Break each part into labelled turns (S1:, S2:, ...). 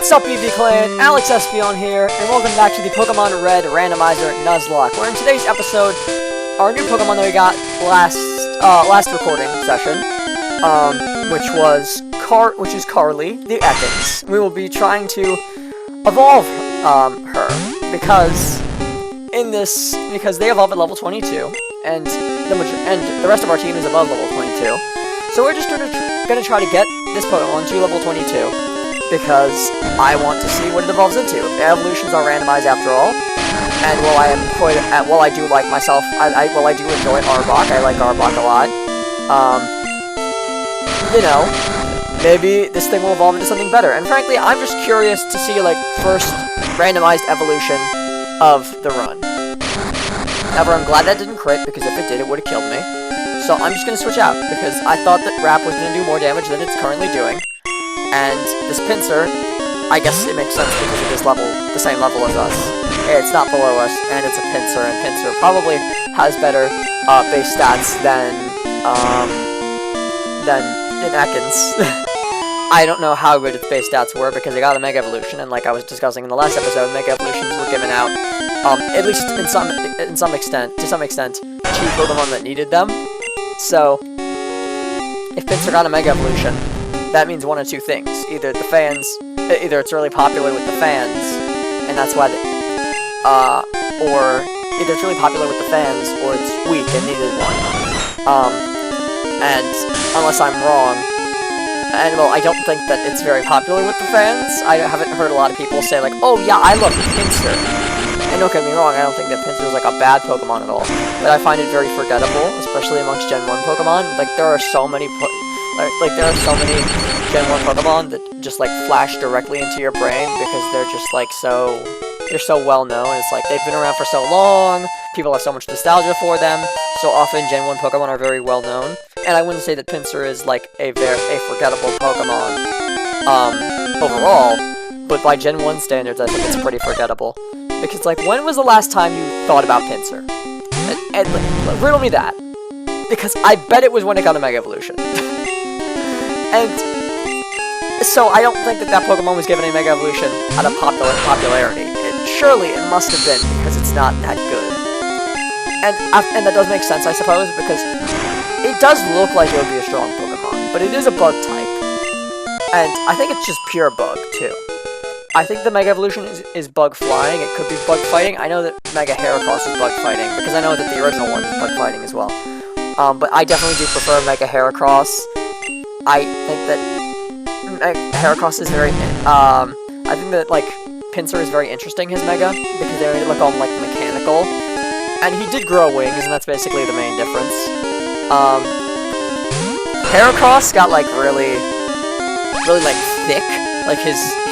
S1: What's up, EV Clan? Alex Espion here, and welcome back to the Pokemon Red Randomizer Nuzlocke, where in today's episode, our new Pokemon that we got last recording session, which is Carly, the Ekans. We will be trying to evolve her, because they evolve at level 22, and the rest of our team is above level 22. So we're just gonna try to get this Pokemon to level 22. Because I want to see what it evolves into. Evolutions are randomized after all, and while I do like myself, I do enjoy Arbok. I like Arbok a lot. Maybe this thing will evolve into something better. And frankly, I'm just curious to see first randomized evolution of the run. However, I'm glad that didn't crit, because if it did, it would have killed me. So I'm just gonna switch out because I thought that Wrap was gonna do more damage than it's currently doing. And this Pinsir, I guess it makes sense because it is the same level as us. It's not below us, and it's a Pinsir, and Pinsir probably has better base stats than Ekans. I don't know how good its base stats were because it got a Mega Evolution, and like I was discussing in the last episode, Mega Evolutions were given out, at least to some extent, to Pokemon that needed them. So, if Pinsir got a Mega Evolution, that means one of two things. Either it's really popular with the fans, and that's why or either it's really popular with the fans, or it's weak and needed one. And unless I'm wrong, and well, I don't think that it's very popular with the fans. I haven't heard a lot of people say like, oh yeah, I love Pinsir. And don't get me wrong, I don't think that Pinsir is like a bad Pokemon at all, but I find it very forgettable, especially amongst Gen 1 Pokemon. There are so many Gen 1 Pokemon that just flash directly into your brain because they're just they're so well known. It's they've been around for so long, people have so much nostalgia for them, so often Gen 1 Pokemon are very well known. And I wouldn't say that Pinsir is a forgettable Pokemon overall, but by Gen 1 standards I think it's pretty forgettable. Because when was the last time you thought about Pinsir? And riddle me that. Because I bet it was when it got a Mega Evolution. And so I don't think that Pokemon was given a Mega Evolution out of popularity. Surely it must have been, because it's not that good. And that does make sense, I suppose, because it does look like it would be a strong Pokemon, but it is a bug type. And I think it's just pure bug, too. I think the Mega Evolution is bug flying. It could be bug fighting. I know that Mega Heracross is bug fighting, because I know that the original one is bug fighting as well. But I definitely do prefer Mega Heracross. I think that Heracross is very, I think that, Pinsir is very interesting, his Mega, because they look all, mechanical. And he did grow wings, and that's basically the main difference. Heracross got, really, thick.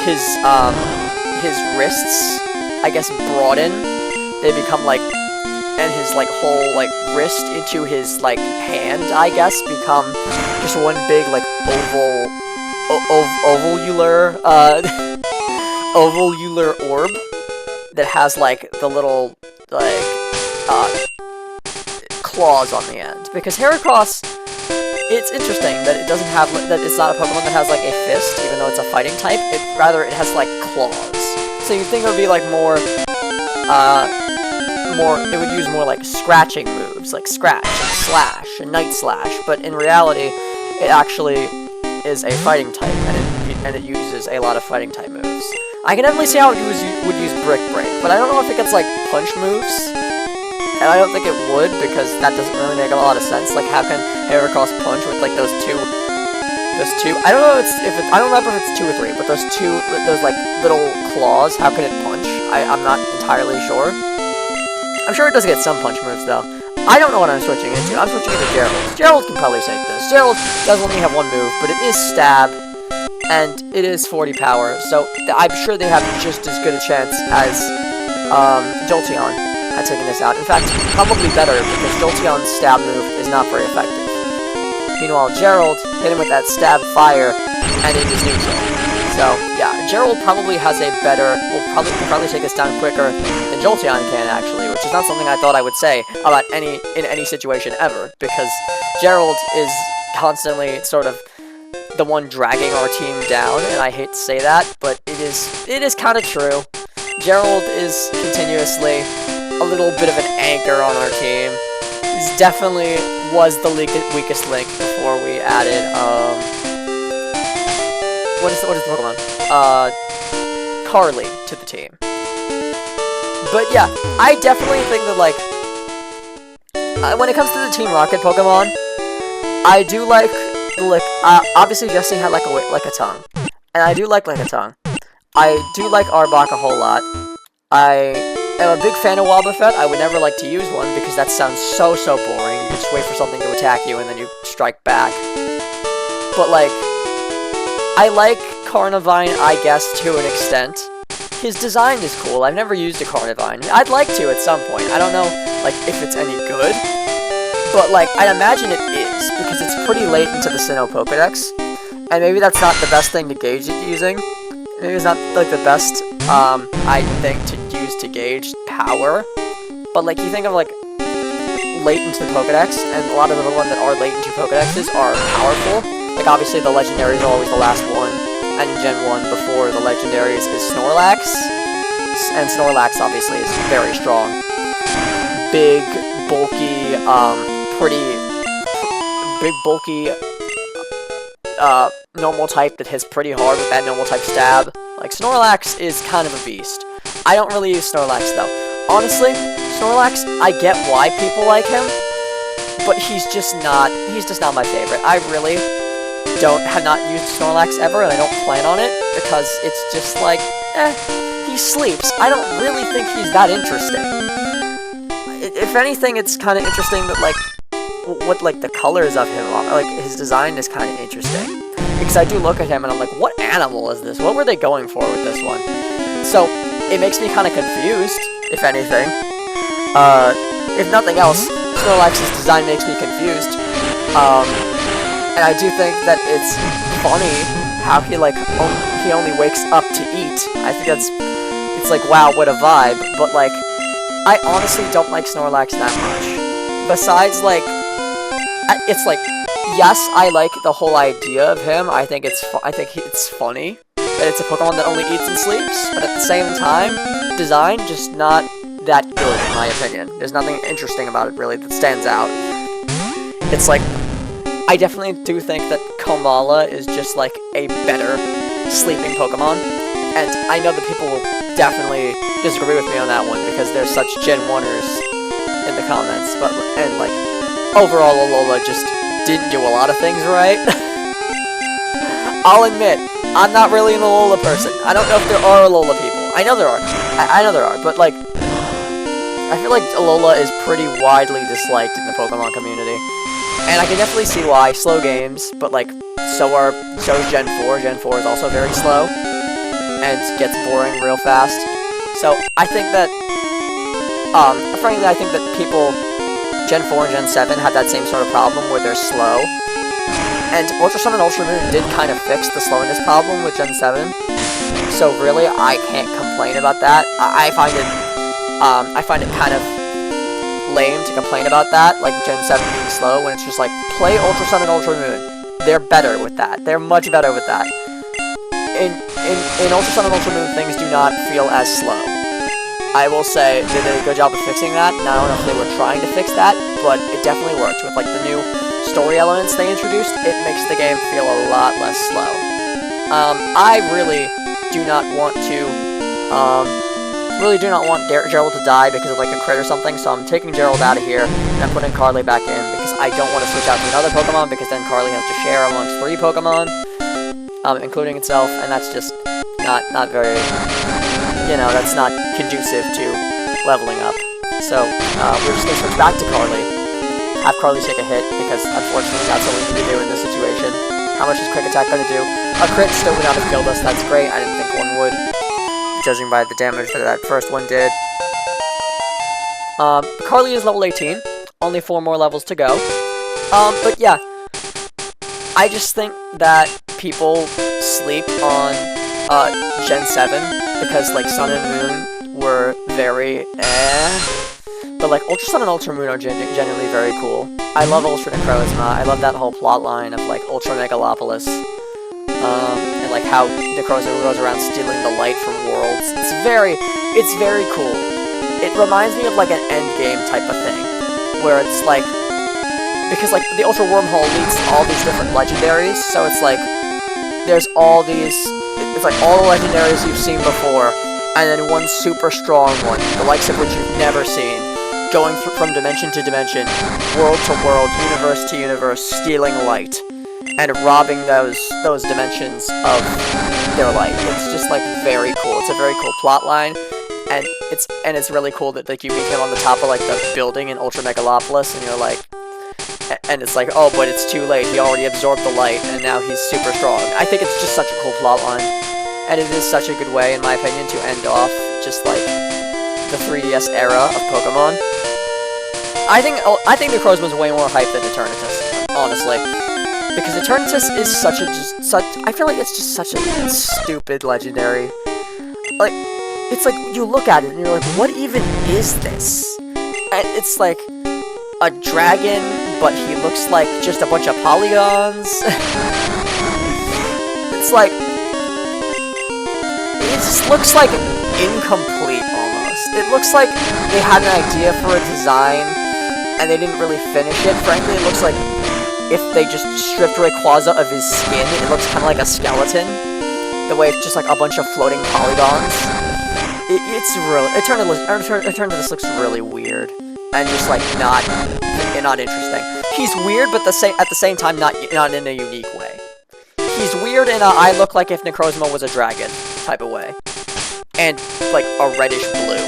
S1: His wrists, I guess, broaden. They become, and his, whole, wrist into his, hand, I guess, become just one big, ovular orb that has, the little, claws on the end. Because Heracross, it's interesting that it doesn't have, that it's not a Pokemon that has, a fist, even though it's a fighting type. Rather, it has, claws. So you'd think it would be, it would use more, scratching moves, like Scratch, and Slash, and Night Slash, but in reality, it actually is a fighting type, and it uses a lot of fighting type moves. I can definitely see how it would use Brick Break, but I don't know if it gets, punch moves. And I don't think it would, because that doesn't really make a lot of sense. How can Heracross punch with, those two? I don't know I don't remember if it's 2 or 3, but those little claws, how can it punch? I'm not entirely sure. I'm sure it does get some punch moves, though. I don't know what I'm switching into. I'm switching into Gerald. Gerald can probably take this. Gerald does only have one move, but it is Stab, and it is 40 power, so I'm sure they have just as good a chance as Jolteon at taking this out. In fact, probably better, because Jolteon's Stab move is not very effective. Meanwhile, Gerald hit him with that Stab Fire, and it is neutral. So, yeah, Gerald probably has a better, can probably take us down quicker than Jolteon can, actually, which is not something I thought I would say about in any situation ever, because Gerald is constantly sort of the one dragging our team down, and I hate to say that, but it is kind of true. Gerald is continuously a little bit of an anchor on our team. He definitely was the weakest link before we added, what is the Pokemon? Carly to the team. But yeah, I definitely think that, like, when it comes to the Team Rocket Pokemon, I do like, obviously Jesse had like a tongue, and I do like a tongue. I do like Arbok a whole lot. I am a big fan of Wobbuffet. I would never like to use one because that sounds so boring. You just wait for something to attack you and then you strike back. But like, I like Carnivine, I guess, to an extent. His design is cool. I've never used a Carnivine. I'd like to at some point. I don't know, like, if it's any good. But, like, I'd imagine it is, because it's pretty late into the Sinnoh Pokedex. And maybe that's not the best thing to gauge it using. Maybe it's not, like, the best, I think, to use to gauge power. But, like, you think of, like, late into the Pokedex, and a lot of the ones that are late into Pokedexes are powerful. Like, obviously, the Legendaries are always the last one. And in Gen 1, before the Legendaries, is Snorlax. And Snorlax, obviously, is very strong. Big, bulky, normal type that hits pretty hard with that normal type stab. Like, Snorlax is kind of a beast. I don't really use Snorlax, though. Honestly, Snorlax, I get why people like him, but he's just not my favorite. I really have not used Snorlax ever, and I don't plan on it, because it's just like, he sleeps. I don't really think he's that interesting. If anything, it's kind of interesting that, like, what, like, the colors of him are. Like, his design is kind of interesting. Because I do look at him, and I'm like, what animal is this? What were they going for with this one? So, it makes me kind of confused, if anything. If nothing else, Snorlax's design makes me confused. And I do think that it's funny how he, like, he only wakes up to eat. I think it's like, wow, what a vibe. But, like, I honestly don't like Snorlax that much. Besides, like, it's like, yes, I like the whole idea of him. I think it's funny that it's a Pokemon that only eats and sleeps. But at the same time, design just not that good, in my opinion. There's nothing interesting about it, really, that stands out. It's like, I definitely do think that Komala is just, like, a better sleeping Pokemon. And I know that people will definitely disagree with me on that one, because they're such Gen 1ers in the comments. And, like, overall, Alola just didn't do a lot of things right. I'll admit, I'm not really an Alola person. I don't know if there are Alola people. I know there are. I know there are, but, like, I feel like Alola is pretty widely disliked in the Pokemon community. And I can definitely see why. Slow games, but, like, so is Gen 4. Gen 4 is also very slow, and gets boring real fast. So, I think that, frankly, I think that people, Gen 4 and Gen 7 had that same sort of problem where they're slow. And Ultra Sun and Ultra Moon did kind of fix the slowness problem with Gen 7. So, really, I can't complain about that. I find it kind of lame to complain about that, like Gen 7 being slow, when it's just like, play Ultra Sun and Ultra Moon. They're better with that. They're much better with that. In Ultra Sun and Ultra Moon, things do not feel as slow. I will say they did a good job of fixing that, and I don't know if they were trying to fix that, but it definitely worked. With, like, the new story elements they introduced, it makes the game feel a lot less slow. I really do not want Gerald to die because of, like, a crit or something, so I'm taking Gerald out of here, and I'm putting Carly back in, because I don't want to switch out to another Pokemon, because then Carly has to share amongst 3 Pokemon, including itself, and that's just not very, you know, that's not conducive to leveling up. So, we're just going to switch back to Carly, have Carly take a hit, because unfortunately that's what we need to do in this situation. How much is Quick Attack going to do? A crit still would not have killed us, that's great, I didn't think one would, judging by the damage that first one did. Carly is level 18, only 4 more levels to go. But yeah, I just think that people sleep on Gen 7, because, like, Sun and Moon were very but, like, Ultra Sun and Ultra Moon are genuinely very cool. I love Ultra Necrozma, I love that whole plot line of, like, Ultra Megalopolis. and like how Necrozma goes around stealing the light from worlds. It's very cool. It reminds me of like an endgame type of thing, where it's like, because like the Ultra Wormhole leads to all these different legendaries, so it's like there's all these, it's like all the legendaries you've seen before, and then one super strong one, the likes of which you've never seen, going from dimension to dimension, world to world, universe to universe, stealing light, and robbing those dimensions of their light. It's just like very cool. It's a very cool plot line, and it's really cool that like you meet him on the top of like the building in Ultra Megalopolis, and you're like, and it's like, oh, but it's too late. He already absorbed the light, and now he's super strong. I think it's just such a cool plot line, and it is such a good way, in my opinion, to end off just like the 3DS era of Pokemon. I think Necrozma's way more hype than Eternatus, honestly, because Eternatus is I feel like it's just such a stupid legendary. Like, it's like you look at it and you're like, what even is this? And it's like a dragon, but he looks like just a bunch of polygons. It's like, it just looks like incomplete almost. It looks like they had an idea for a design and they didn't really finish it. Frankly, it looks like if they just stripped Rayquaza of his skin, it looks kind of like a skeleton. The way it's just like a bunch of floating polygons. It's really, Eternatus looks really weird and just like not interesting. He's weird, but at the same time not in a unique way. He's weird in a I look like if Necrozma was a dragon type of way, and like a reddish blue.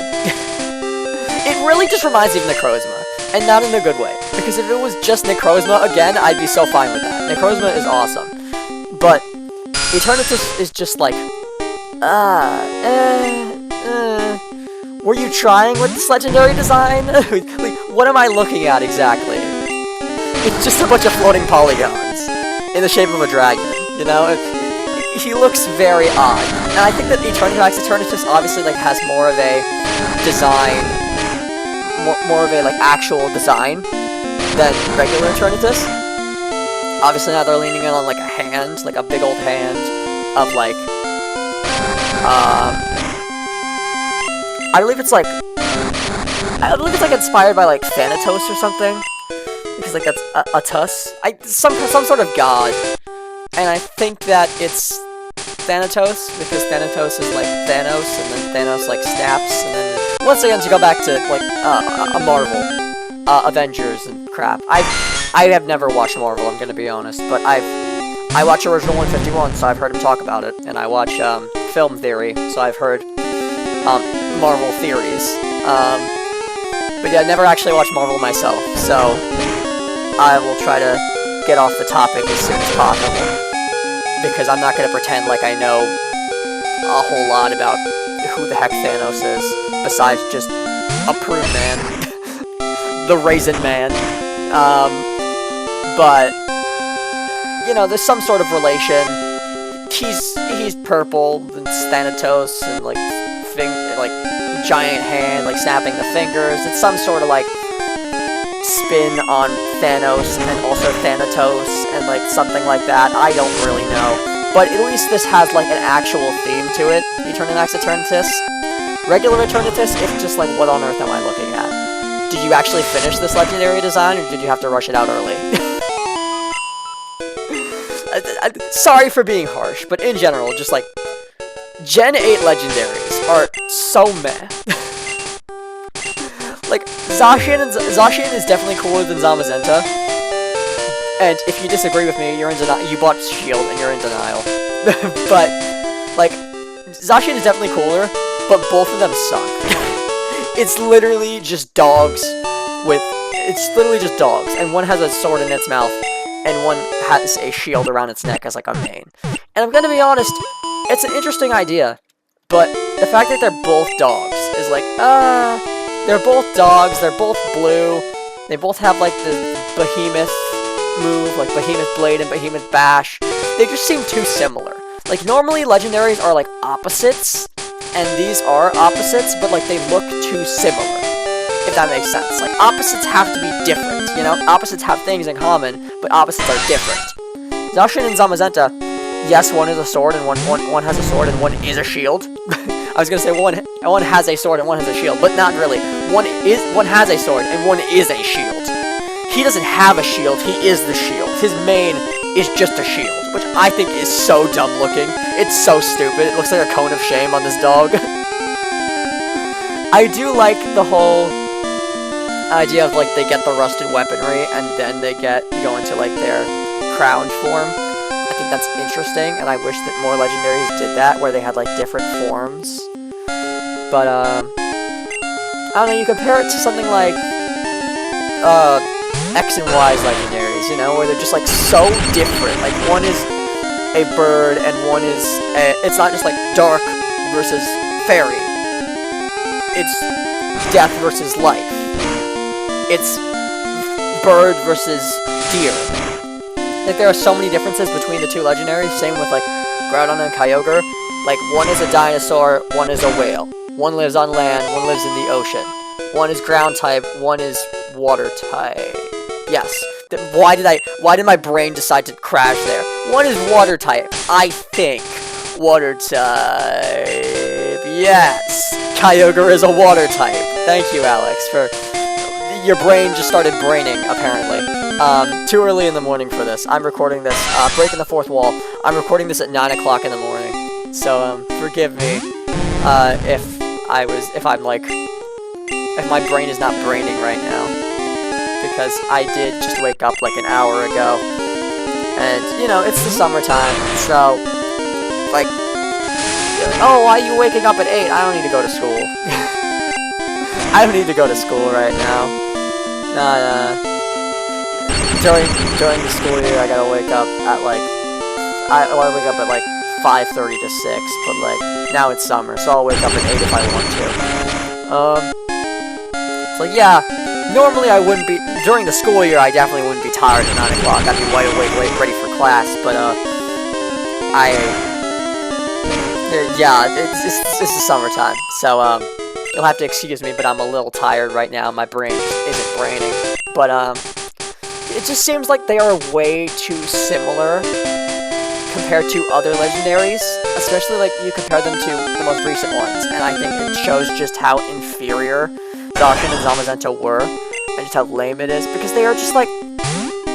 S1: It really just reminds me of Necrozma, and not in a good way. Because if it was just Necrozma again, I'd be so fine with that. Necrozma is awesome, but Eternatus is just like, were you trying with this legendary design? Like, what am I looking at exactly? It's just a bunch of floating polygons in the shape of a dragon, you know? He looks very odd. And I think that Eternatus obviously like has more of a design, more of a like actual design than regular Eternatus. Obviously now they're leaning in on like a hand, like a big old hand of like, I believe it's like inspired by like Thanatos or something, because like that's a tuss, some sort of god, and I think that it's Thanatos because Thanatos is like Thanos, and then Thanos like snaps, and then once again to go back to like a Marvel, Avengers and crap. I have never watched Marvel, I'm gonna be honest, but I watch Original 151, so I've heard him talk about it, and I watch Film Theory, so I've heard Marvel theories. But yeah, I never actually watched Marvel myself, so I will try to get off the topic as soon as possible, because I'm not gonna pretend like I know a whole lot about who the heck Thanos is, besides just a prune man, the Raisin Man. But you know, there's some sort of relation. He's purple, and Thanatos, and like giant hand, like snapping the fingers. It's some sort of like spin on Thanos and also Thanatos and like something like that. I don't really know, but at least this has like an actual theme to it. Eternatus. Regular Eternatus, it's just like, what on earth am I looking at? Did you actually finish this legendary design, or did you have to rush it out early? Sorry for being harsh, but in general, just like, Gen 8 legendaries are so meh. Like, Zacian is definitely cooler than Zamazenta. And if you disagree with me, you're in denial. You bought Shield and you're in denial. But, like, Zacian is definitely cooler, but both of them suck. It's literally just dogs and one has a sword in its mouth, and one has a shield around its neck as like a mane. And I'm gonna be honest, it's an interesting idea, but the fact that they're both dogs is like, they're both dogs, they're both blue, they both have like the Behemoth move, like Behemoth Blade and Behemoth Bash. They just seem too similar. Like, normally legendaries are like opposites, and these are opposites, but like they look too similar, if that makes sense. Like, opposites have to be different, you know? Opposites have things in common, but opposites are different. Zacian and Zamazenta, yes, one is a sword, and one has a sword, and one is a shield. I was gonna say one has a sword and one has a shield, but not really. One has a sword and one is a shield. He doesn't have a shield, he is the shield. His main is just a shield, which I think is so dumb looking. It's so stupid. It looks like a cone of shame on this dog. I do like the whole idea of, like, they get the rusted weaponry and then they go into, like, their crowned form. I think that's interesting, and I wish that more legendaries did that, where they had, like, different forms. But, I don't know, you compare it to something like, X and Y's legendaries, you know, where they're just, like, so different. Like, one is a bird, and one is it's not just, like, dark versus fairy. It's death versus life. It's bird versus deer. Like, there are so many differences between the two legendaries. Same with, like, Groudon and Kyogre. Like, one is a dinosaur, one is a whale. One lives on land, one lives in the ocean. One is ground type, one is water type. Yes. Why did my brain decide to crash there? One is water type, I think. Water type. Yes. Kyogre is a water type. Thank you, Alex, for... Your brain just started braining, apparently. Too early in the morning for this. I'm recording this, breaking the fourth wall. I'm recording this at 9 o'clock in the morning. So, forgive me, if my brain is not braining right now. Because I did just wake up like an hour ago. And, you know, it's the summertime, so, like, oh, why are you waking up at 8? I don't need to go to school. I don't need to go to school right now. During the school year, I gotta wake up at, like, I wake up at, like, 5:30 to 6, but, like, now it's summer, so I'll wake up at 8 if I want to. So, yeah, normally I wouldn't be, during the school year, I definitely wouldn't be tired at 9 o'clock. I'd be wide awake, ready for class, but, yeah, it's the summertime, so, you'll have to excuse me, but I'm a little tired right now. My brain isn't braining. But, it just seems like they are way too similar compared to other legendaries. Especially, like, you compare them to the most recent ones. And I think it shows just how inferior Zacian and Zamazenta were. And just how lame it is. Because they are just, like,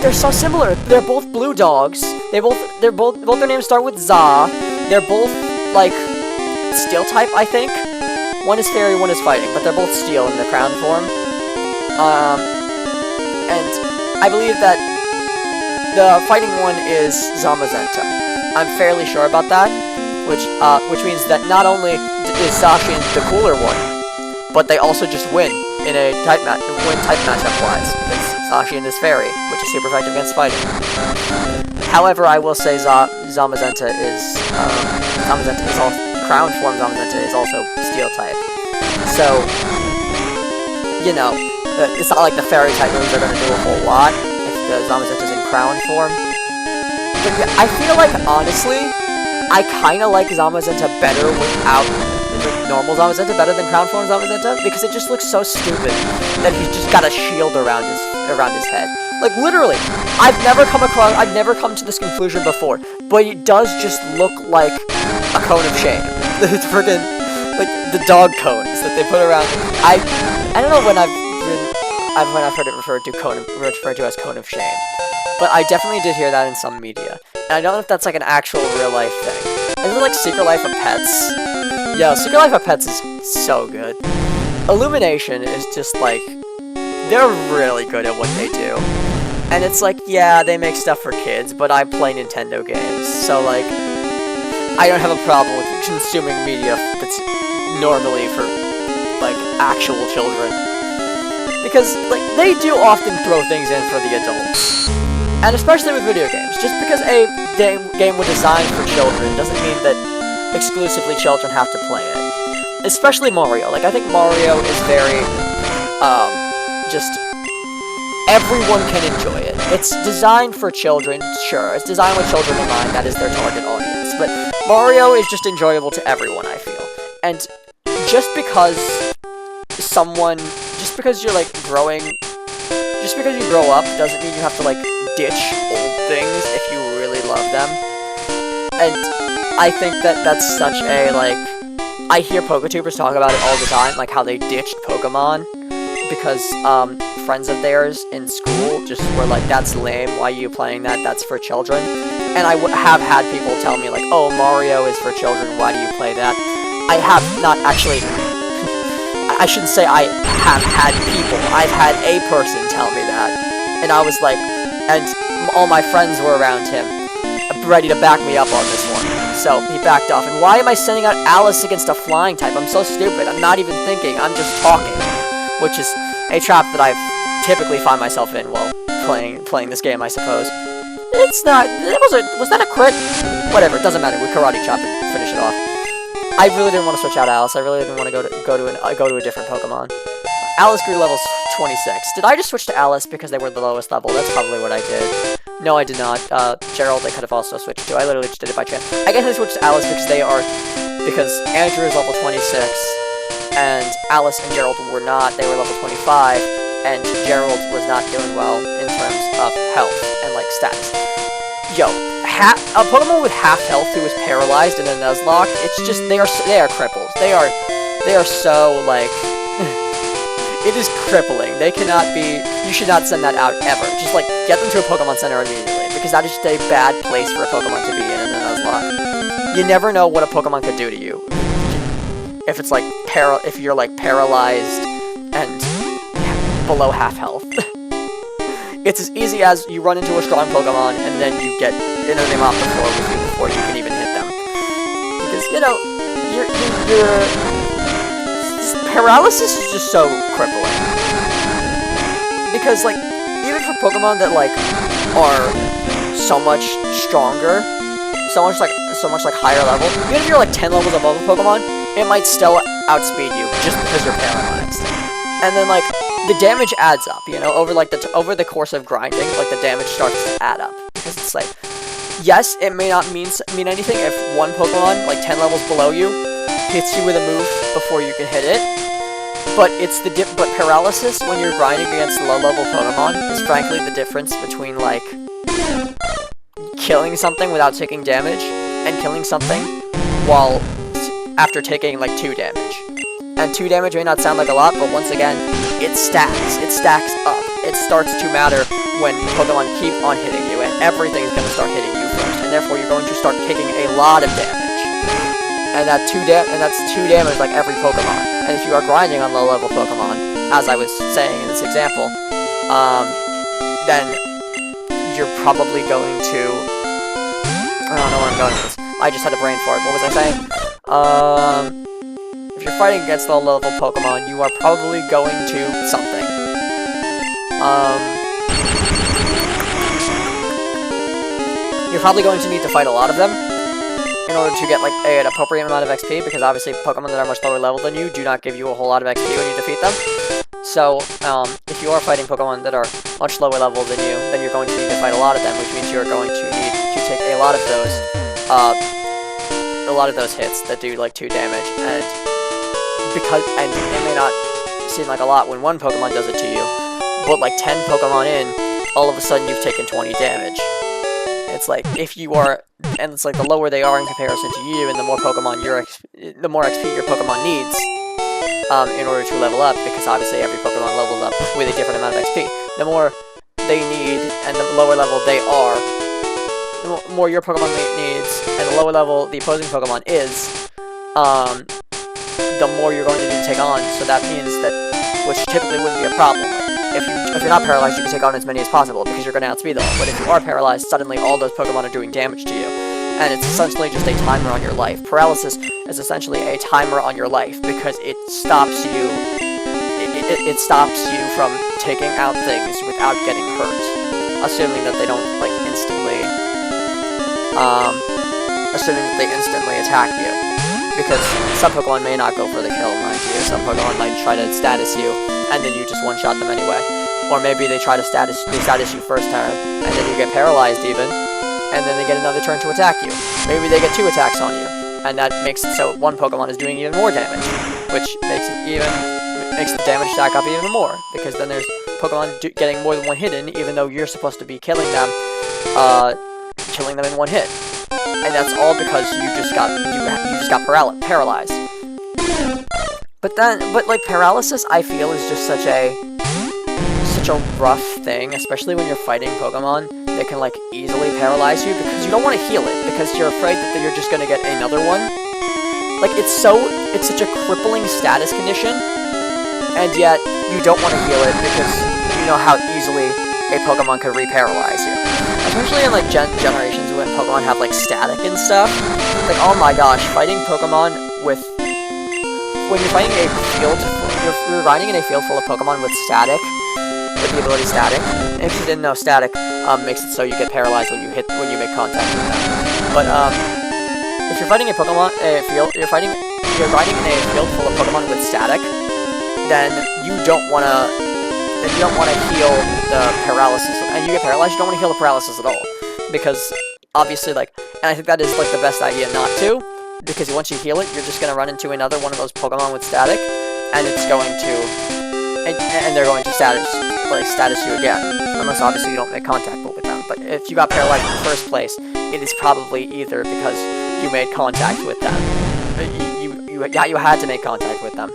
S1: they're so similar. They're both blue dogs. Both their names start with Za. They're both, like, steel type, I think. One is fairy, one is fighting, but they're both steel in the crown form. And I believe that the fighting one is Zamazenta. I'm fairly sure about that, which means that not only is Zacian the cooler one, but they also just win in a type matchup wise. Because Zacian is fairy, which is super effective against fighting. However, I will say Zamazenta is also crown form. Zamazenta is also steel type. So, you know, it's not like the fairy type moves are going to do a whole lot if the Zamazenta's in crown form. But yeah, I feel like, honestly, I kind of like Zamazenta better without the normal Zamazenta, better than crown form Zamazenta, because it just looks so stupid that he's just got a shield around his head. Like, literally, I've never come to this conclusion before, but it does just look like a cone of shame. It's freaking, like, the dog cones that they put around. I don't know when I've heard it referred to as cone of shame, but I definitely did hear that in some media. And I don't know if that's, like, an actual real-life thing. Isn't it like Secret Life of Pets? Yeah, Secret Life of Pets is so good. Illumination is just, like, they're really good at what they do. And it's like, yeah, they make stuff for kids, but I play Nintendo games, so, like, I don't have a problem with consuming media that's normally for, like, actual children. Because, like, they do often throw things in for the adults. And especially with video games. Just because a game was designed for children doesn't mean that exclusively children have to play it. Especially Mario. Like, I think Mario is very, just... everyone can enjoy it. It's designed for children, sure. It's designed with children in mind, that is their target audience. But Mario is just enjoyable to everyone, I feel. And just because you're, like, just because you grow up doesn't mean you have to, like, ditch old things if you really love them. And I think that that's such a, like, I hear PokeTubers talk about it all the time, like how they ditched Pokemon because friends of theirs in school just were like, that's lame, why are you playing that, that's for children. And I have had people tell me like, oh, Mario is for children, why do you play that? I have not actually, I shouldn't say I have had people, I've had a person tell me that. And I was like, and all my friends were around him, ready to back me up on this one. So he backed off. And why am I sending out Alice against a flying type? I'm so stupid. I'm not even thinking. I'm just talking. Which is a trap that I typically find myself in while playing this game, I suppose. It's not. Was that a crit? Whatever. It doesn't matter. We karate chop and finish it off. I really didn't want to switch out Alice. I really didn't want to go to a different Pokemon. Alice grew levels 26. Did I just switch to Alice because they were the lowest level? That's probably what I did. No, I did not. Gerald, I could have also switched to. I literally just did it by chance. I guess I switched to Alice because Andrew is level 26, and Alice and Gerald were not. They were level 25, and Gerald was not doing well in terms of health and, like, status. Yo, a Pokemon with half health who is paralyzed in a Nuzlocke, it's just, they are crippled. They are so, like, it is crippling. They cannot be, you should not send that out ever. Just, like, get them to a Pokemon Center immediately, because that is just a bad place for a Pokemon to be in a Nuzlocke. You never know what a Pokemon could do to you. If it's, like, if you're, like, paralyzed and below half health. It's as easy as you run into a strong Pokemon, and then you get them off the floor with you before you can even hit them. Because, you know, paralysis is just so crippling. Because, like, even for Pokemon that, like, are so much stronger, so much like higher level, even if you're like 10 levels above a Pokemon, it might still outspeed you just because you're paralyzed. And then, like, the damage adds up, you know, over the course of grinding, like, the damage starts to add up. Because it's like, yes, it may not mean anything if one Pokemon, like 10 levels below you, hits you with a move before you can hit it. But but paralysis when you're grinding against low-level Pokemon is frankly the difference between, like, killing something without taking damage and killing something after taking, like, 2 damage. And 2 damage may not sound like a lot, but once again, it stacks. It stacks up. It starts to matter when Pokemon keep on hitting you, and everything's going to start hitting you first, and therefore you're going to start taking a lot of damage. And that's 2 damage like every Pokemon. And if you are grinding on low-level Pokemon, as I was saying in this example, then you're probably going to... I don't know where I'm going with this. I just had a brain fart. What was I saying? If you're fighting against low-level Pokemon, you are probably going to something. You're probably going to need to fight a lot of them in order to get, like, an appropriate amount of XP, because obviously Pokemon that are much lower level than you do not give you a whole lot of XP when you defeat them. So, if you are fighting Pokemon that are much lower level than you, then you're going to need to fight a lot of them, which means you're going to need to take a lot of those hits that do, like, 2 damage, and it may not seem like a lot when one Pokemon does it to you, but, like, 10 Pokemon in, all of a sudden you've taken 20 damage. It's like, if you are, and it's like the lower they are in comparison to you, and the more XP your Pokemon needs, in order to level up, because obviously every Pokemon levels up with a different amount of XP. The more they need, and the lower level they are, the more your Pokemon needs, and the lower level the opposing Pokemon is, the more you're going to need to take on. So that means that, which typically wouldn't be a problem. Like, if you're not paralyzed, you can take on as many as possible, because you're going to outspeed them. But if you are paralyzed, suddenly all those Pokemon are doing damage to you. And it's essentially just a timer on your life. Paralysis is essentially a timer on your life, because it stops you, it stops you from taking out things without getting hurt. Assuming that they don't, like, instantly attack you. Because some Pokemon may not go for the kill, mind you. Some Pokemon might try to status you, and then you just one-shot them anyway. Or maybe they try to status you first turn, and then you get paralyzed even, and then they get another turn to attack you. Maybe they get 2 attacks on you, and that makes it so one Pokemon is doing even more damage, which makes the damage stack up even more, because then there's Pokemon getting more than 1 hit in, even though you're supposed to be killing them in 1 hit. and that's all because you just got paralyzed. But like paralysis, I feel is just such a rough thing, especially when you're fighting Pokemon that can like easily paralyze you, because you don't want to heal it because you're afraid that you're just gonna get another one. Like it's such a crippling status condition, and yet you don't want to heal it because you know how easily a Pokemon could re-paralyze you. Especially in like generations when Pokemon have like static and stuff. Like oh my gosh, fighting Pokemon with when you're fighting a field, you're riding in a field full of Pokemon with static, with the ability static. And if you didn't know, static makes it so you get paralyzed when you make contact with them. But if you're fighting a Pokemon, you're riding in a field full of Pokemon with static, then you don't wanna heal the paralysis, and you get paralyzed. You don't want to heal the paralysis at all, because obviously, like, and I think that is like the best idea not to. Because once you heal it, you're just going to run into another one of those Pokemon with static, and it's going to, and they're going to status you again, unless obviously you don't make contact with them. But if you got paralyzed in the first place, it is probably either because you made contact with them, you had to make contact with them,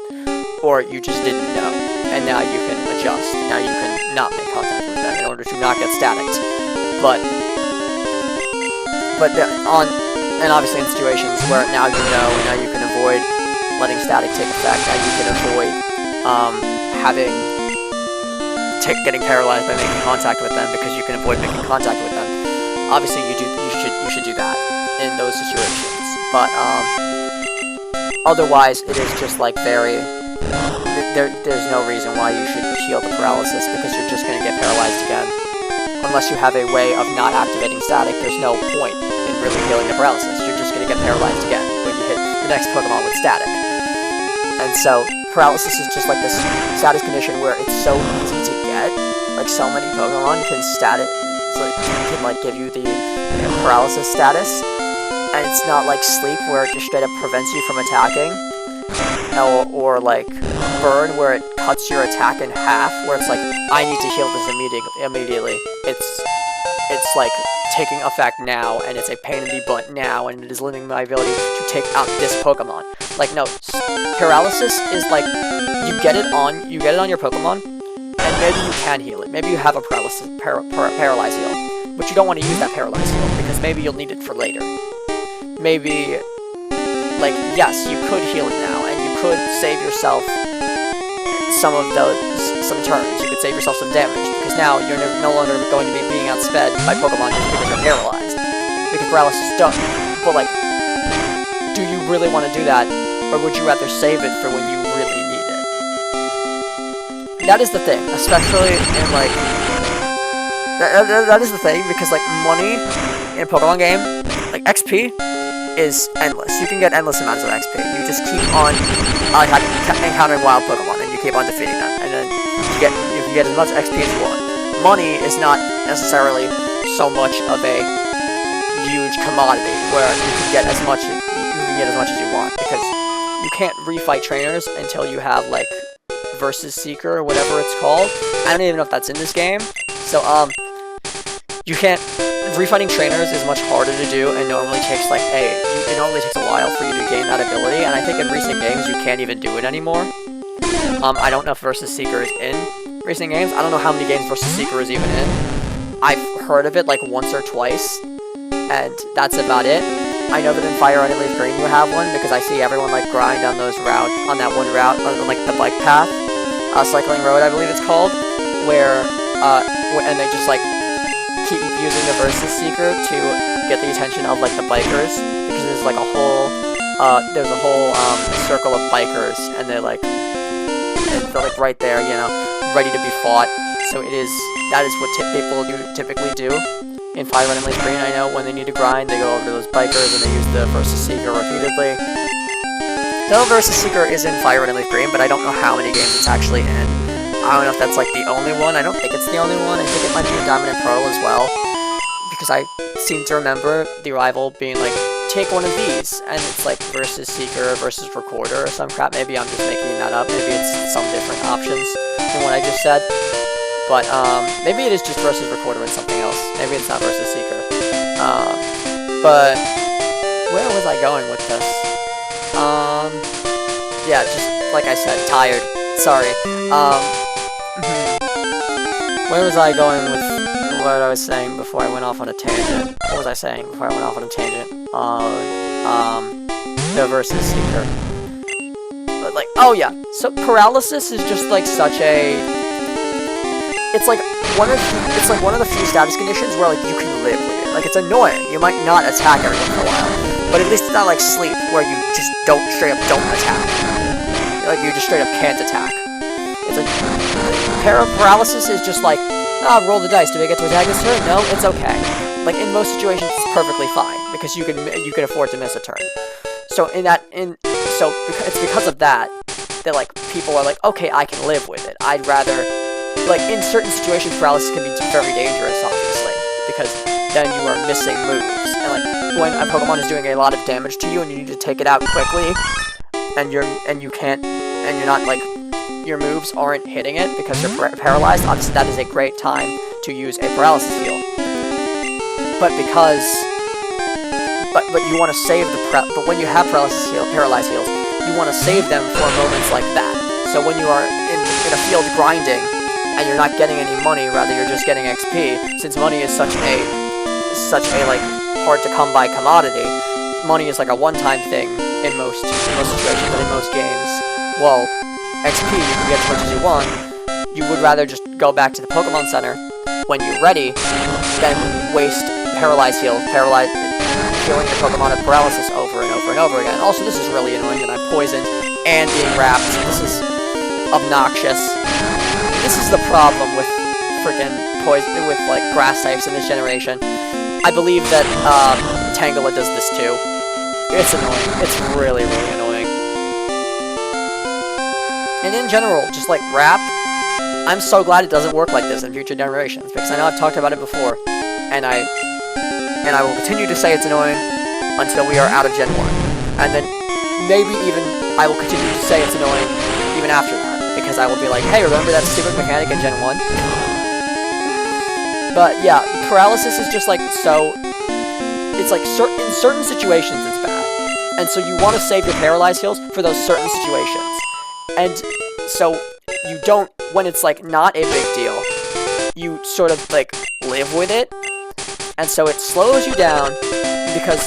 S1: or you just didn't know, and now you can adjust. Now you can not make contact with them in order to not get staticked. And obviously in situations where now you know, and now you can avoid letting static take effect, and you can avoid getting paralyzed by making contact with them, because you can avoid making contact with them. Obviously you should do that in those situations. But otherwise it is just like there's no reason why you should heal the paralysis, because you're just going to get paralyzed again. Unless you have a way of not activating static, there's no point in really healing the paralysis. You're just going to get paralyzed again when you hit the next Pokemon with static. And so, paralysis is just like this status condition where it's so easy to get. Like, so many Pokemon can give you the paralysis status. And it's not like sleep, where it just straight up prevents you from attacking. Or like burn, where it cuts your attack in half, where it's like, I need to heal this immediately. It's like taking effect now, and it's a pain in the butt now, and it is limiting my ability to take out this Pokemon. Like, no, paralysis is like, you get it on your Pokemon, and maybe you can heal it. Maybe you have a paralyze heal, but you don't want to use that paralyze heal, because maybe you'll need it for later. Maybe, like, yes, you could heal it now, and you could save yourself some turns. You could save yourself some damage, because now you're no longer going to be being outsped by Pokemon just because you're paralyzed. Because paralysis is done. But like, do you really want to do that, or would you rather save it for when you really need it? That is the thing, especially in like, that is the thing, because like money in a Pokemon game, like XP, is endless. You can get endless amounts of XP. You just keep on encountering wild Pokemon, and you keep on defeating them, and then you can get as much XP as you want. Money is not necessarily so much of a huge commodity where you can get as much as you want, because you can't refight trainers until you have like Versus Seeker or whatever it's called. I don't even know if that's in this game. So you can't. Refighting trainers is much harder to do, and normally takes like it normally takes a while for you to gain that ability, and I think in recent games you can't even do it anymore. I don't know if Versus Seeker is in recent games. I don't know how many games Versus Seeker is even in. I've heard of it like once or twice, and that's about it. I know that in Fire Red and Leaf Green you have one, because I see everyone like grind on that one route, on like the bike path, cycling road I believe it's called, where and they just like keep using the Versus Seeker to get the attention of like the bikers, because there's like a whole circle of bikers, and they're like right there, you know, ready to be fought. So that is what people typically do in Fire Red and Leaf Green. I know when they need to grind, they go over to those bikers and they use the Versus Seeker repeatedly. No, Versus Seeker is in Fire Red and Leaf Green, but I don't know how many games it's actually in. I don't know if that's like the only one. I don't think it's the only one. I think it might be in Diamond and Pearl as well, because I seem to remember the rival being like, take one of these, and it's like Versus Seeker versus Recorder or some crap. Maybe I'm just making that up. Maybe it's some different options than what I just said. But maybe it is just Versus Recorder and something else. Maybe it's not Versus Seeker. But where was I going with this? Yeah, just like I said, tired. Sorry. Where was I going with what I was saying before I went off on a tangent? What was I saying before I went off on a tangent? The versus seeker. But like, oh yeah. So paralysis is just like such a. It's like one of the few status conditions where like you can live with it. Like it's annoying. You might not attack everyone for a while, but at least it's not like sleep where you just straight up don't attack. Like you just straight up can't attack. It's like paralysis is just like, roll the dice. Do I get to attack this turn? No, it's okay. Like in most situations, it's perfectly fine because you can afford to miss a turn. So it's because of that like people are like, okay, I can live with it. I'd rather, like in certain situations, paralysis can be very dangerous, obviously, because then you are missing moves. And like when a Pokemon is doing a lot of damage to you and you need to take it out quickly, and you're not like, your moves aren't hitting it because you're paralyzed, obviously that is a great time to use a paralysis heal. But you want to save but when you have paralyzed heals, you want to save them for moments like that. So when you are in a field grinding and you're not getting any money, rather you're just getting XP, since money is such a like hard to come by commodity, money is like a one-time thing in most situations and in most games. Well, XP, you can get as much as you want. You would rather just go back to the Pokemon Center when you're ready than waste paralyzed heals, healing your Pokemon of paralysis over and over and over again. Also, this is really annoying that I'm poisoned and being wrapped. This is obnoxious. This is the problem with freaking poison, with like grass types in this generation. I believe that Tangela does this too. It's annoying. It's really, really annoying. And in general, just like rap, I'm so glad it doesn't work like this in future generations, because I know I've talked about it before, and I will continue to say it's annoying until we are out of Gen 1. And then maybe even I will continue to say it's annoying even after that, because I will be like, hey, remember that stupid mechanic in Gen 1? But yeah, paralysis is just like so. It's like in certain situations it's bad, and so you want to save your paralyzed heals for those certain situations. And so you don't, when it's like not a big deal, you sort of like live with it, and so it slows you down because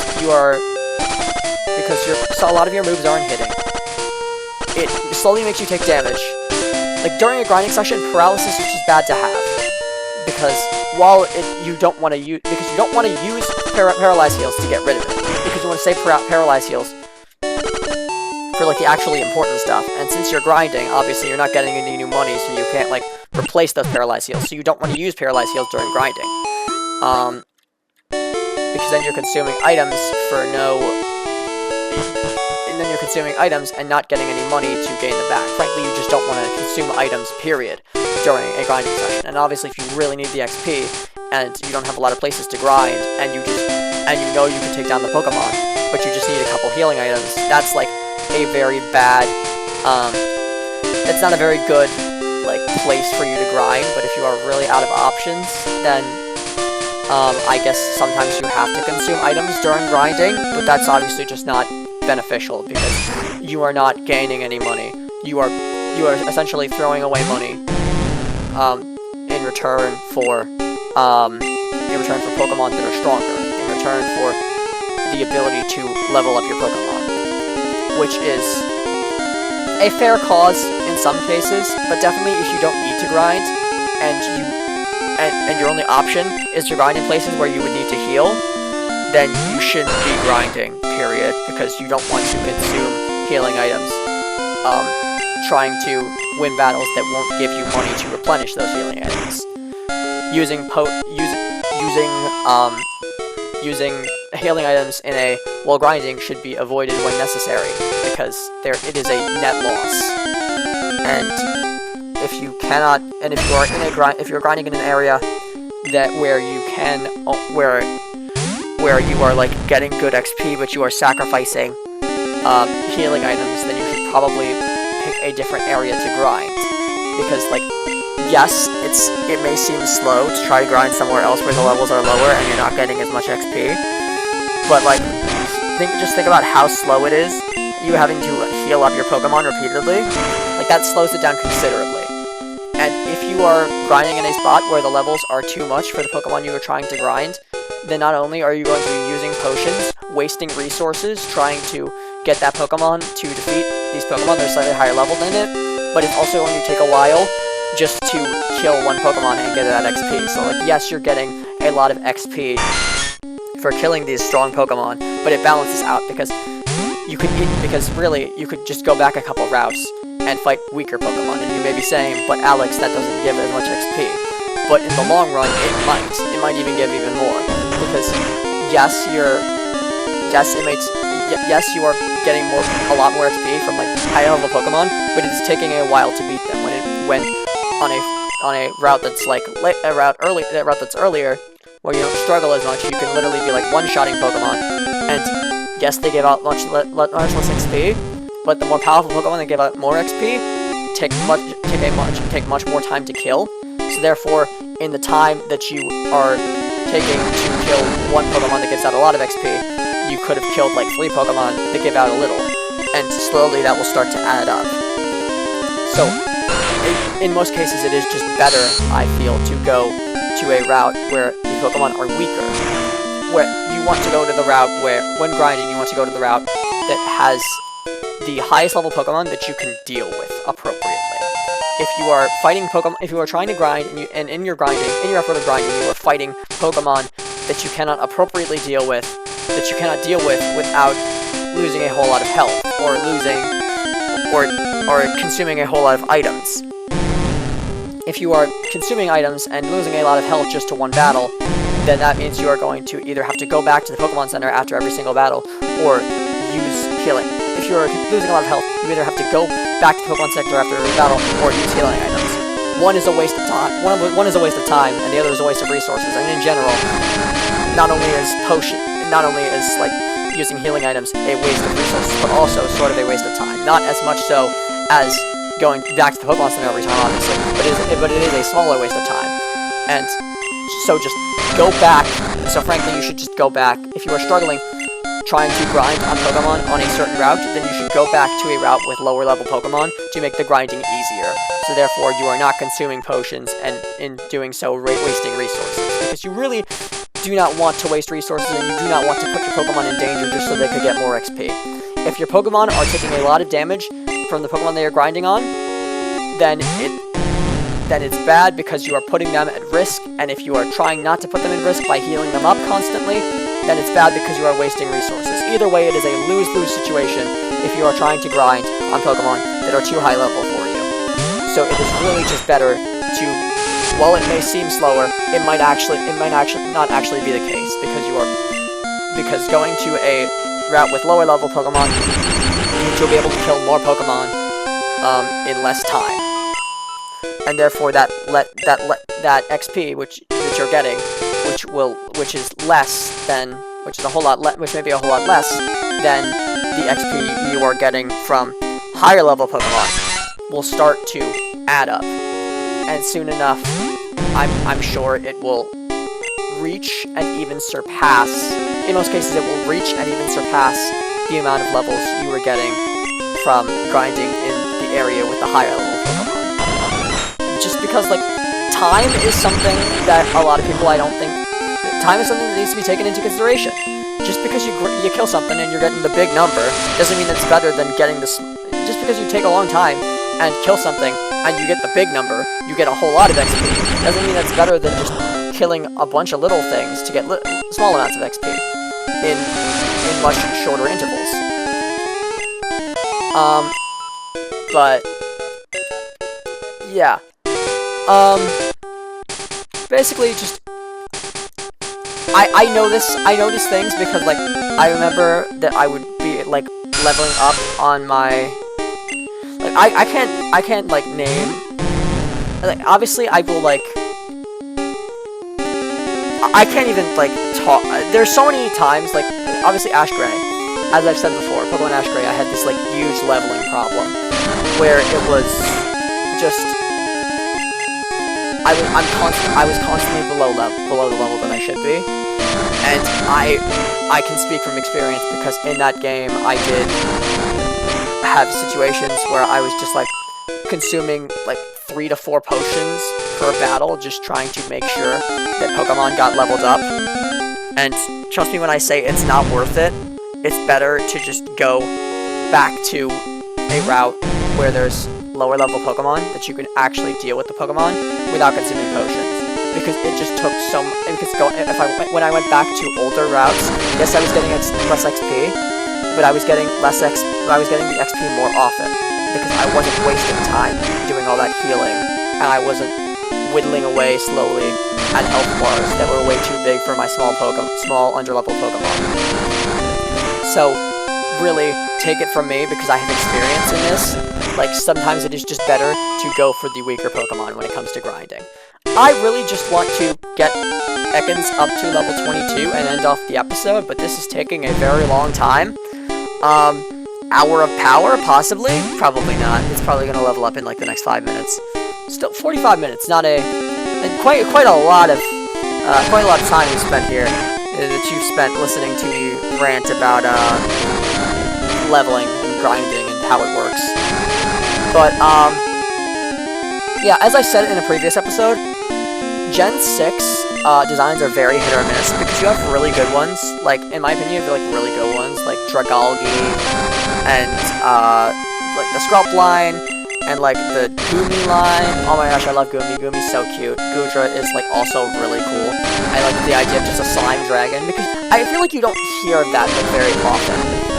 S1: so a lot of your moves aren't hitting. It slowly makes you take damage. Like during a grinding session, paralysis is just bad to have, because you don't want to use paralyzed heals to get rid of it, because you want to save paralyzed heals for like the actually important stuff. And since you're grinding, obviously you're not getting any new money, so you can't like replace those paralyzed heals. So you don't want to use paralyzed heals during grinding, because then you're consuming items and then you're consuming items and not getting any money to gain them back. Frankly, you just don't want to consume items, period, during a grinding session. And obviously, if you really need the XP and you don't have a lot of places to grind, and you know you can take down the Pokemon, but you just need a couple healing items, that's like a very bad, it's not a very good like place for you to grind. But if you are really out of options, then I guess sometimes you have to consume items during grinding, but that's obviously just not beneficial, because you are not gaining any money. You are essentially throwing away money in return for Pokemon that are stronger, in return for the ability to level up your Pokemon, which is a fair cause in some cases, but definitely if you don't need to grind and your only option is to grind in places where you would need to heal, then you shouldn't be grinding, period, because you don't want to consume healing items, trying to win battles that won't give you money to replenish those healing items. Using healing items while grinding should be avoided when necessary, because it is a net loss. And if you're grinding in an area where you are like getting good XP, but you are sacrificing healing items, then you should probably pick a different area to grind. Because like, yes, it may seem slow to try to grind somewhere else where the levels are lower and you're not getting as much XP, but like, just think about how slow it is, you having to heal up your Pokemon repeatedly. Like, that slows it down considerably. And if you are grinding in a spot where the levels are too much for the Pokemon you are trying to grind, then not only are you going to be using potions, wasting resources, trying to get that Pokemon to defeat these Pokemon that are slightly higher level than it, but it's also going to take a while just to kill one Pokemon and get that XP. So, like, yes, you're getting a lot of XP for killing these strong Pokemon, but it balances out because really, you could just go back a couple routes and fight weaker Pokemon, and you may be saying, but Alex, that doesn't give as much XP. But in the long run, it might even give even more, because yes, you are getting a lot more XP from like higher level Pokemon, but it's taking a while to beat them. When on a route that's like a route that's earlier, where you don't struggle as much, you can literally be like one-shotting Pokemon, and yes, they give out much less XP, but the more powerful Pokemon that give out more XP take much more time to kill. So therefore, in the time that you are taking to kill one Pokemon that gives out a lot of XP, you could have killed like 3 Pokemon that give out a little, and slowly that will start to add up. So, in most cases, it is just better, I feel, to go to a route where the Pokemon are weaker. Where you want to go to the route where, when grinding, you want to go to the route that has the highest level Pokemon that you can deal with appropriately. If you are fighting Pokemon, if you are trying to grind, and in your effort of grinding, you are fighting Pokemon that you cannot appropriately deal with, without losing a whole lot of health, or consuming a whole lot of items. If you are consuming items and losing a lot of health just to one battle, then that means you are going to either have to go back to the Pokemon Center after every single battle, or use healing. If you are losing a lot of health, you either have to go back to the Pokemon Center after every battle, or use healing items. One is a waste of time. One is a waste of time, and the other is a waste of resources. And in general, not only is like using healing items a waste of resources, but also sort of a waste of time. Not as much so as going back to the Pokemon Center every time, obviously, but it is a smaller waste of time. And so just go back. So frankly, you should just go back. If you are struggling trying to grind on Pokemon on a certain route, then you should go back to a route with lower level Pokemon to make the grinding easier. So therefore, you are not consuming potions, and in doing so, wasting resources. Because you really do not want to waste resources, and you do not want to put your Pokemon in danger just so they could get more XP. If your Pokemon are taking a lot of damage from the Pokemon they are grinding on, then it's bad because you are putting them at risk, and if you are trying not to put them in risk by healing them up constantly, then it's bad because you are wasting resources. Either way, it is a lose-lose situation if you are trying to grind on Pokemon that are too high level for you. So it is really just better to, while it may seem slower, it might not actually be the case, because going to a route with lower level Pokemon means you'll be able to kill more Pokemon in less time. And therefore that XP which you're getting, which may be a whole lot less than the XP you are getting from higher level Pokemon, will start to add up. And soon enough, I'm sure it will reach and even surpass, in most cases it will reach and even surpass the amount of levels you were getting from grinding in the area with the higher level Pokemon. Just because, like, time is something that a lot of people, time is something that needs to be taken into consideration. Just because you kill something and you're getting the big number, doesn't mean it's better than getting this. Just because you take a long time and kill something and you get the big number, you get a whole lot of XP, doesn't mean that's better than just killing a bunch of little things to get small amounts of XP in much shorter intervals. But yeah. Basically, just I know these things because, like, I remember that I would be, like, leveling up on my, like, I can't like name, like, obviously I will, like, I can't even, like, talk. There's so many times, like, obviously Ash Gray, as I've said before, Pokemon Ash Gray, I had this, like, huge leveling problem where it was just, I was constantly below the level that I should be, and I can speak from experience because in that game I did have situations where I was just like consuming like 3 to 4 potions per battle, just trying to make sure that Pokemon got leveled up. And trust me when I say it's not worth it. It's better to just go back to a route where there's lower level Pokemon that you can actually deal with the Pokemon without consuming potions. Because it just took so much. When I went back to older routes, yes, I was getting less XP, but I was getting I was getting the XP more often because I wasn't wasting time doing all that healing, and I wasn't whittling away slowly at health bars that were way too big for my small underleveled Pokemon. So, really, take it from me because I have experience in this. Like, sometimes it is just better to go for the weaker Pokemon when it comes to grinding. I really just want to get Ekans up to level 22 and end off the episode, but this is taking a very long time. Hour of power, possibly? Probably not. It's probably going to level up in like the next 5 minutes. Still, 45 minutes, not a... And quite a lot of time you spent here that you've spent listening to me rant about leveling and grinding and how it works. But yeah, as I said in a previous episode, Gen 6 designs are very hit or miss because you have really good ones. Like in my opinion, you have like really good ones like Dragalge and like the Scrump line. And, like, the Goomy line. Oh my gosh, I love Goomy. Goomy's so cute. Goodra is, like, also really cool. I like the idea of just a slime dragon, because I feel like you don't hear that very often.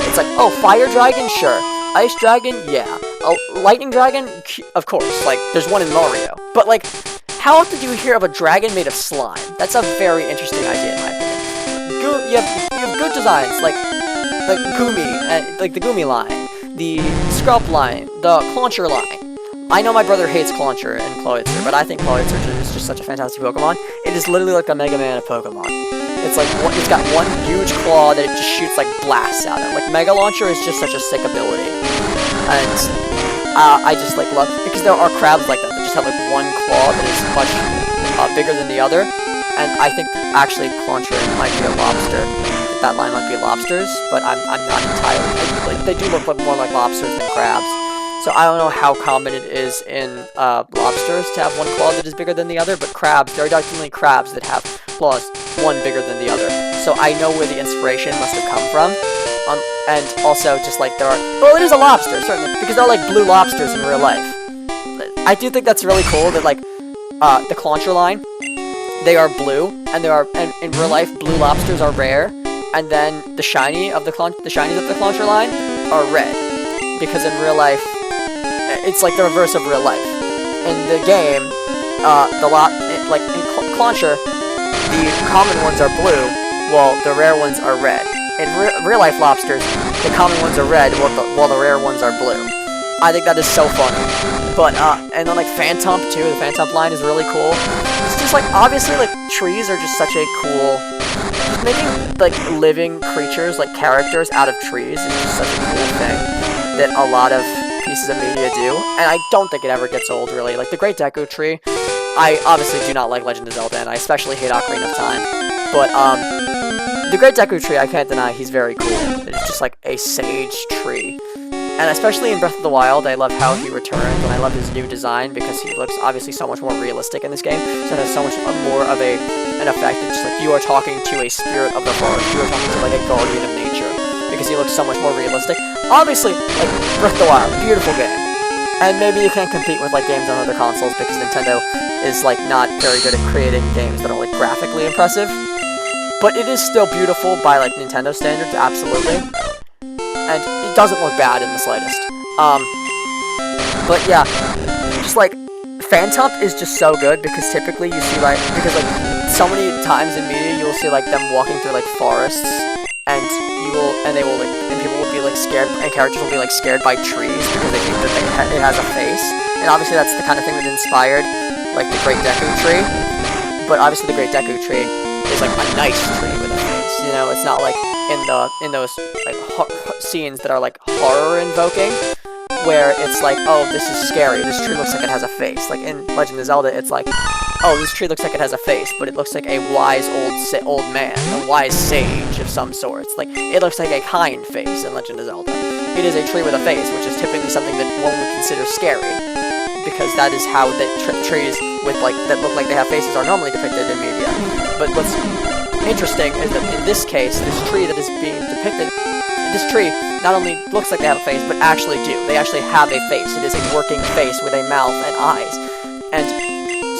S1: It's like, oh, fire dragon? Sure. Ice dragon? Yeah. A lightning dragon? Of course. Like, there's one in Mario. But, like, how often do you hear of a dragon made of slime? That's a very interesting idea, in my opinion. You have good designs, like Goomy, like the Goomy line. The Scrump line, the Clauncher line. I know my brother hates Clauncher and Cloyster, but I think Cloyster is just such a fantastic Pokemon. It is literally like a Mega Man of Pokemon. It's like, it's got one huge claw that it just shoots like blasts out of. Like, Mega Launcher is just such a sick ability. And I just like love, because there are crabs like that just have like one claw that is much bigger than the other. And I think actually Clauncher might be a lobster. That line might be lobsters, but I'm not entirely... They do look more like lobsters than crabs. So I don't know how common it is in lobsters to have one claw that is bigger than the other, but crabs, there are definitely crabs that have claws, one bigger than the other. So I know where the inspiration must have come from. And also, just like there are... Well, it is a lobster, certainly, because there are like blue lobsters in real life. I do think that's really cool that, like, the Clauncher line, they are blue, and in real life, blue lobsters are rare. And then the shinies of the Clauncher line are red, because in real life, it's like the reverse of real life. In the game, like in Clauncher, the common ones are blue, while the rare ones are red. In real life lobsters, the common ones are red, while the rare ones are blue. I think that is so funny. But and then like Phantump too, the Phantump line is really cool. It's just like, obviously, like trees are just such a cool. Making, like, living creatures, like, characters out of trees is just such a cool thing that a lot of pieces of media do, and I don't think it ever gets old, really. Like, the Great Deku Tree, I obviously do not like Legend of Zelda, and I especially hate Ocarina of Time, but, the Great Deku Tree, I can't deny, he's very cool. It's just, like, a sage tree. And especially in Breath of the Wild, I love how he returns, and I love his new design, because he looks obviously so much more realistic in this game, so it has so much more of an effect. It's just like you are talking to a spirit of the forest, you are talking to like a guardian of nature, because he looks so much more realistic. Obviously, like, Breath of the Wild, beautiful game. And maybe you can't compete with, like, games on other consoles, because Nintendo is, like, not very good at creating games that are, like, graphically impressive. But it is still beautiful by, like, Nintendo standards, absolutely. And it doesn't look bad in the slightest. But yeah, just like, Phantump is just so good because typically you see like, so many times in media you will see like them walking through like forests, and people will be like scared, and characters will be like scared by trees because they think that it has a face. And obviously that's the kind of thing that inspired like the Great Deku Tree. But obviously the Great Deku Tree is like a nice tree with a face. You know, it's not like in those like scenes that are like horror invoking. where it's like, oh, this is scary, this tree looks like it has a face. Like in Legend of Zelda, it's like, oh, this tree looks like it has a face, but it looks like a wise old man, a wise sage of some sorts. Like, it looks like a kind face in Legend of Zelda. It is a tree with a face, which is typically something that one would consider scary, because that is how the trees with that look like they have faces are normally depicted in media. But what's interesting is that in this case, this tree that is being depicted, this tree not only looks like they have a face, but actually do. They actually have a face. It is a working face with a mouth and eyes. And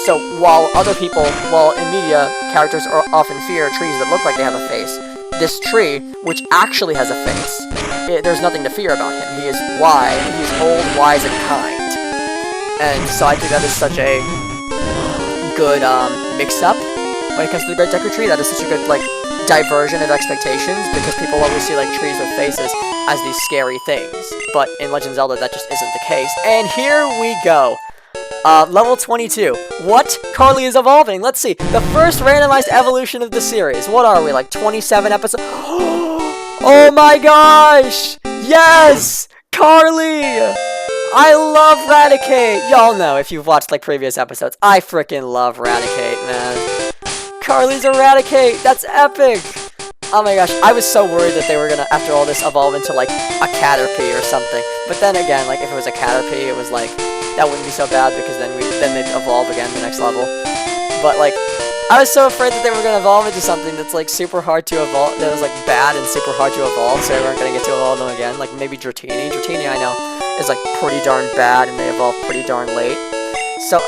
S1: so while in media, characters often fear trees that look like they have a face, this tree, which actually has a face, there's nothing to fear about him. He is wise, he's old, wise, and kind. And so I think that is such a good mix-up when it comes to the Great Deku Tree. That is such a good, diversion of expectations, because people always see, trees with faces as these scary things. But in Legend of Zelda, that just isn't the case. And here we go. Level 22. What? Carly is evolving. Let's see. The first randomized evolution of the series. What are we, 27 episodes? Oh my gosh! Yes! Carly! I love Raticate! Y'all know, if you've watched, previous episodes, I freaking love Raticate, man. Carly's Eradicate! That's epic! Oh my gosh, I was so worried that they were gonna, after all this, evolve into, a Caterpie or something. But then again, if it was a Caterpie, it was, that wouldn't be so bad, because then they'd evolve again the next level. But, I was so afraid that they were gonna evolve into something that's, super hard to evolve, that was, bad and super hard to evolve, so they weren't gonna get to evolve them again. Maybe Dratini. Dratini, I know, is, pretty darn bad, and they evolve pretty darn late. So,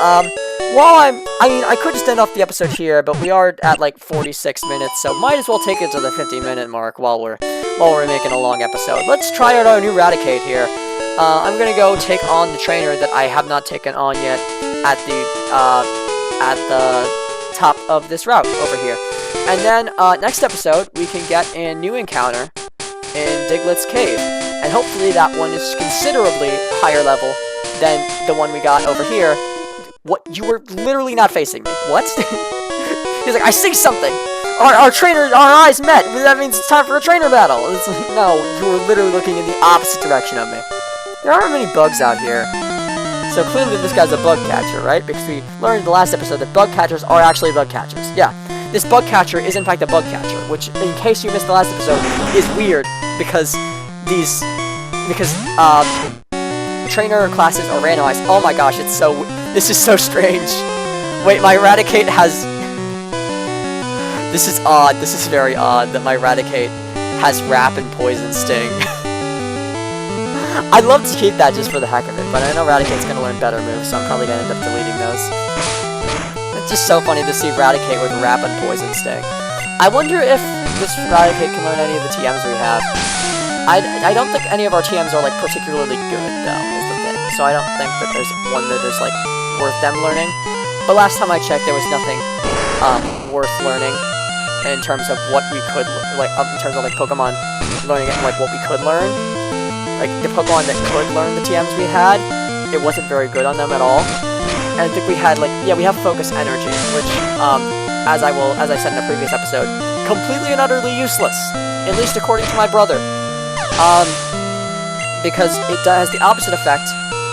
S1: while I could just end off the episode here, but we are at 46 minutes, so might as well take it to the 50-minute mark while we're making a long episode. Let's try out our new Raticate here. I'm gonna go take on the trainer that I have not taken on yet at the top of this route over here. And then next episode we can get a new encounter in Diglett's Cave, and hopefully that one is considerably higher level than the one we got over here. What? You were literally not facing me. What? He's like, I see something! Our eyes met! That means it's time for a trainer battle! It's like, no, you were literally looking in the opposite direction of me. There aren't many bugs out here. So clearly this guy's a bug catcher, right? Because we learned in the last episode that bug catchers are actually bug catchers. Yeah, this bug catcher is in fact a bug catcher, which, in case you missed the last episode, is weird, because trainer classes are randomized. Oh my gosh, this is so strange. Wait, my Raticate has... This is odd. This is very odd that my Raticate has Wrap and Poison Sting. I'd love to keep that just for the heck of it, but I know Raticate's gonna learn better moves, so I'm probably gonna end up deleting those. It's just so funny to see Raticate with Wrap and Poison Sting. I wonder if this Raticate can learn any of the TMs we have. I don't think any of our TMs are, particularly good, though, is the thing. So I don't think that there's one that is, worth them learning. But last time I checked, there was nothing, worth learning in terms of what we could, in terms of, Pokemon learning it, what we could learn. The Pokemon that could learn the TMs we had, it wasn't very good on them at all. And I think we had, we have Focus Energy, which, as I said in a previous episode, completely and utterly useless, at least according to my brother. Because it has the opposite effect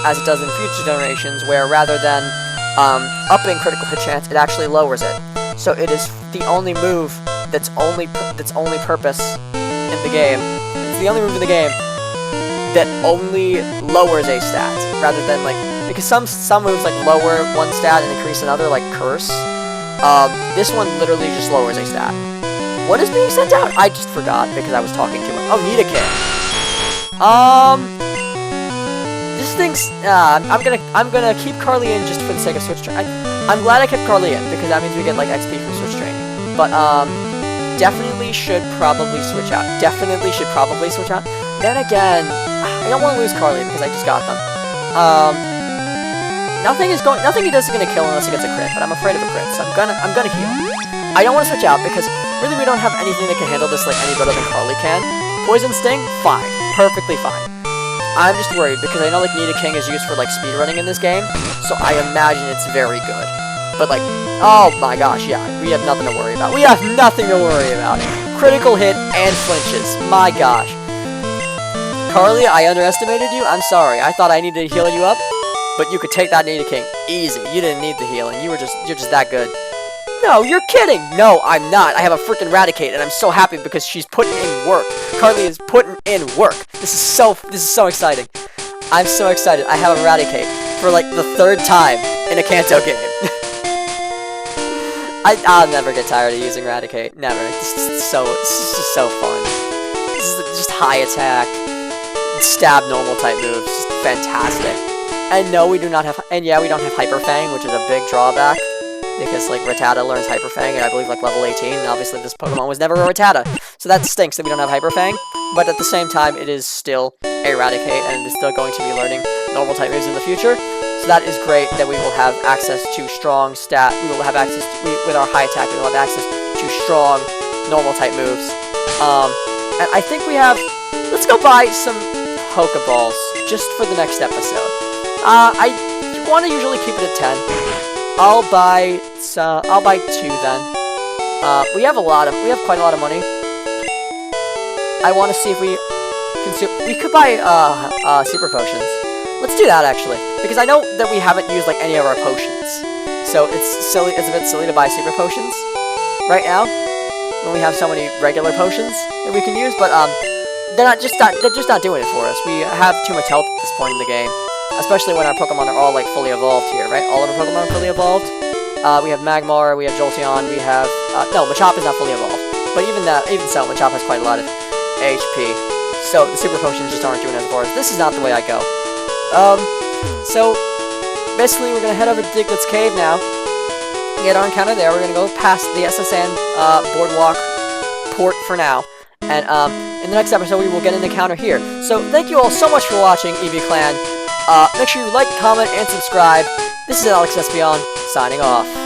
S1: as it does in future generations, where rather than upping critical hit chance, it actually lowers it. So it is the only move that's only purpose in the game. It's the only move in the game that only lowers a stat, rather than because some moves lower one stat and increase another, like Curse. This one literally just lowers a stat. What is being sent out? I just forgot because I was talking too much. Oh, Nidoking. This thing's. I'm gonna keep Carly in just for the sake of Switch Training. I'm glad I kept Carly in because that means we get XP from Switch Training. But definitely should probably switch out. Then again, I don't want to lose Carly because I just got them. Nothing he does is gonna kill unless he gets a crit, but I'm afraid of a crit, so I'm gonna heal. I don't want to switch out because really we don't have anything that can handle this any better than Carly can. Poison Sting, fine, perfectly fine. I'm just worried because I know Nidoking is used for speedrunning in this game, so I imagine it's very good. But oh my gosh, yeah, we have nothing to worry about. Critical hit and flinches, my gosh. Carly, I underestimated you. I'm sorry. I thought I needed to heal you up, but you could take that Nidoking easy. You didn't need the healing. You're just that good. No, you're kidding. No, I'm not. I have a freaking Raticate, and I'm so happy because she's putting in work. Carly is putting in work. This is so exciting. I'm so excited. I have a Raticate for like the 3rd time in a Kanto game. I'll never get tired of using Raticate. Never. This is just so fun. This is just high attack, stab normal type moves. Just fantastic. And no, we do not have. And yeah, we don't have Hyper Fang, which is a big drawback. Because, like, Rattata learns Hyper Fang at, I believe, like, level 18, and obviously this Pokemon was never a Rattata. So that stinks that we don't have Hyper Fang, but at the same time, it is still a Raticate, and it is still going to be learning normal type moves in the future. So that is great that we will have access to strong we will have access to, with our high attack, we will have access to strong normal type moves. And I think we have, let's go buy some Pokeballs, just for the next episode. I want to usually keep it at 10. I'll buy 2 then. We have quite a lot of money. I want to see if we could buy super potions. Let's do that actually, because I know that we haven't used like any of our potions. So it's a bit silly to buy super potions right now when we have so many regular potions that we can use, but they're just not doing it for us. We have too much health at this point in the game. Especially when our Pokemon are all, like, fully evolved here, right? All of our Pokemon are fully evolved. We have Magmar, we have Jolteon, we have... no, Machop is not fully evolved. But even so, Machop has quite a lot of HP. So, the Super Potions just aren't doing as far as... This is not the way I go. So, basically, we're gonna head over to Diglett's Cave now. Get our encounter there. We're gonna go past the SSN Boardwalk port for now. And, in the next episode, we will get an encounter here. So, thank you all so much for watching, EV Clan. Make sure you like, comment, and subscribe. This is Alex Espion, signing off.